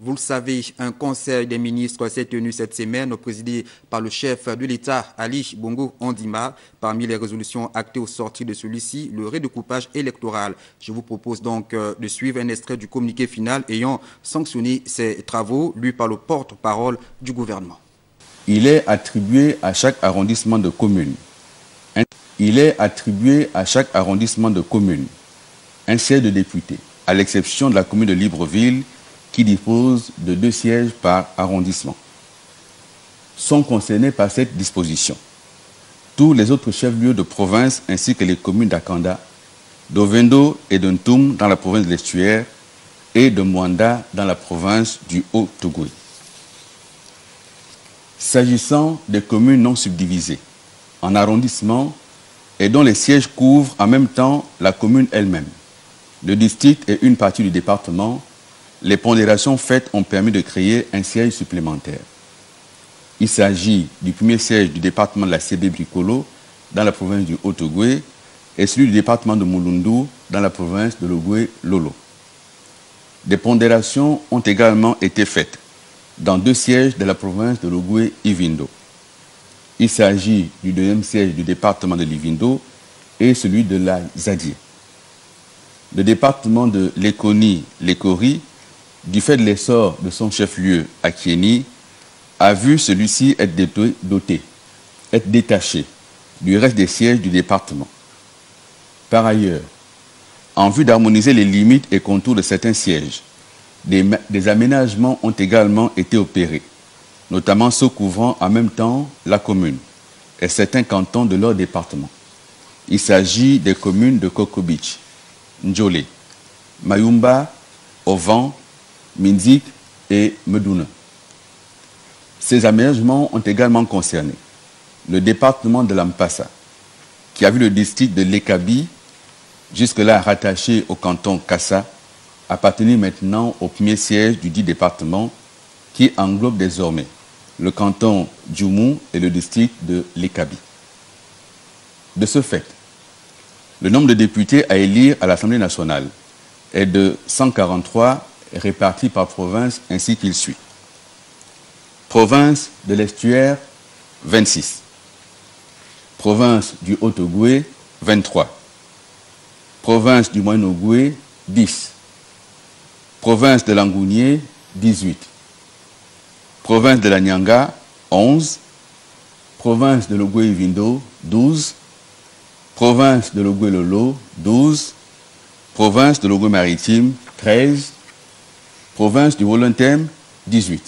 Vous le savez, un conseil des ministres s'est tenu cette semaine, présidé par le chef de l'État, Ali Bongo Ondimba. Parmi les résolutions actées au sortir de celui-ci, le redécoupage électoral. Je vous propose donc de suivre un extrait du communiqué final ayant sanctionné ces travaux, lu par le porte-parole du gouvernement. Il est attribué à chaque arrondissement de commune. Un siège de député, à l'exception de la commune de Libreville, qui dispose de 2 sièges par arrondissement, sont concernés par cette disposition. Tous les autres chefs-lieux de province ainsi que les communes d'Akanda, d'Ovendo et de Ntoum dans la province de l'Estuaire et de Mwanda dans la province du Haut-Togoé. S'agissant des communes non subdivisées en arrondissements et dont les sièges couvrent en même temps la commune elle-même, le district et une partie du département, les pondérations faites ont permis de créer un siège supplémentaire. Il s'agit du premier siège du département de la CB Bricolo dans la province du Haut-Togoé et celui du département de Mulundu dans la province de Logoué-Lolo. Des pondérations ont également été faites dans 2 sièges de la province de Logoué-Ivindo. Il s'agit du 2e siège du département de l'Ivindo et celui de la Zadier. Le département de Lekoni-Lekori, du fait de l'essor de son chef-lieu à Kieni, a vu celui-ci être détaché du reste des sièges du département. Par ailleurs, en vue d'harmoniser les limites et contours de certains sièges, des aménagements ont également été opérés, notamment ceux couvrant en même temps la commune et certains cantons de leur département. Il s'agit des communes de Kokobich, Njolé, Mayumba, Ovan, Minzik et Medoune. Ces aménagements ont également concerné le département de l'Ampassa, qui a vu le district de Lekabi, jusque-là rattaché au canton Kassa, appartenir maintenant au premier siège du dit département, qui englobe désormais le canton Djoumou et le district de Lekabi. De ce fait, le nombre de députés à élire à l'Assemblée nationale est de 143 répartis par province ainsi qu'il suit. Province de l'Estuaire, 26. Province du Haut-Togoé, 23. Province du Moyen-Ogooué, 10. Province de l'Angounié, 18. Province de la Nyanga, 11. Province de Logoué-Ivindo, 12. Province de Logoué-Lolo, 12. Province de Logoué-Maritime, 13. Province du Wolontem, 18.